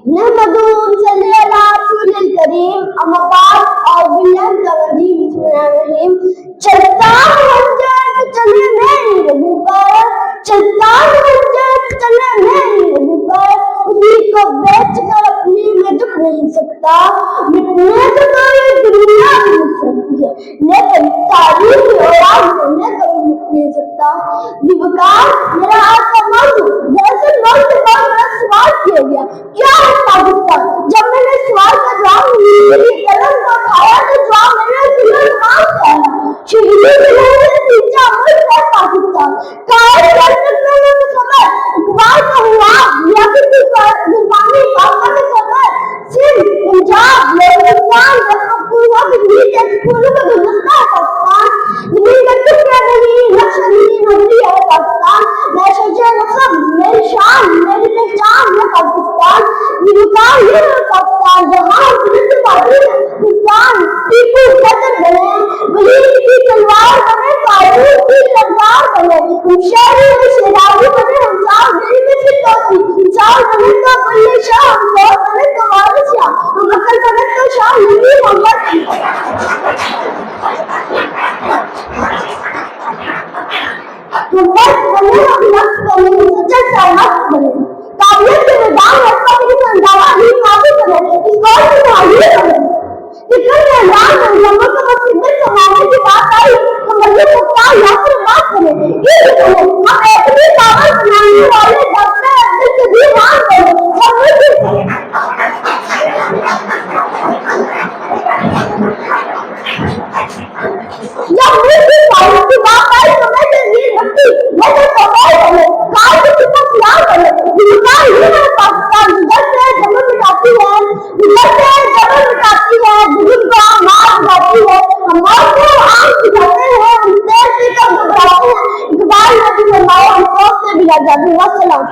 नहमदुहु सल्ली अला रसूलिल करीम अम्मा बाद और बिस्मिल्लाहिर्रहमानिर्रहीम। चलता हंजा तो चले मेरी रबू पर, चलता हंजा तो चले मेरी रबू पर, उसी को बेच कर अपनी में दुख नहीं सकता, मिटने तो ये दुनिया भी मिट सकती है, लेकिन तारीख और आग में कभी मिट नहीं सकता। विवकार मेरा आज का मौजू दरअसल मौजू पर मेरा सवाल किया गया, क्या है पाकिस्तान? जब मैंने सवाल का जवाब मेरी कलम को उठाया तो जवाब मेरे दिल में मांग आया, शहीदी दिलाने से तीसरा मुल्क है पाकिस्तान। कायद कर सकते हैं तो खबर इकबाल का हुआ या किसी जुबानी पापा की खबर, सिंध पंजाब बलूचिस्तान पख्तूनख्वा की बीच एक फूलों का गुलदस्ता है पाकिस्तान। जमीन का टुकड़ा नहीं नक्शा नहीं नगरी है पाकिस्तान। मैं शजर नसब मेरी शान मेरी पहचान है पाकिस्तान। विवकार ये है पाकिस्तान जहाँ पुलिस पार्टी पाकिस्तान टीपू कदर बने, वलीद की तलवार बने, काबूल की ललकार बने, हम शहरी में शेरावी बने, हम सावधानी में फिरदौसी, साल बने तो बुल्ले शाह, हम बहुत बने तो वारिस शाह, हम अकल बने तो शाह नबी मोहम्मद। हम मस्त बने, हम नफ्स बने, हम सच्चा सामत बने, काबिलियत के निदान रखा मेरी संदावा ही काबू बने, इस कौन की तालीम बने। जितने मेहमान मंजमों को बस खिदमत संभालने की बात आई तो मस्जिद मुख्तार या फिर बात करें ये करें हम ऐसे कागज बनाने वाले डॉक्टर अब्दुल कदीर खान करें और जब मुझे कागज की बात आई तो मैं तस्वीर रखती मैं तो सफाई करें कागज की कितना प्यार करें विकार ये है पाकिस्तान जिधर से जबल मिटाती है जिधर से जबल मिटाती है बुजुर्ग को मार जाती है हमारे को आम सिखाते हैं हम देश से कब घबराते हैं इकबाल नबी फरमाया हम कौन से भी जाते हैं। वस्सलाम।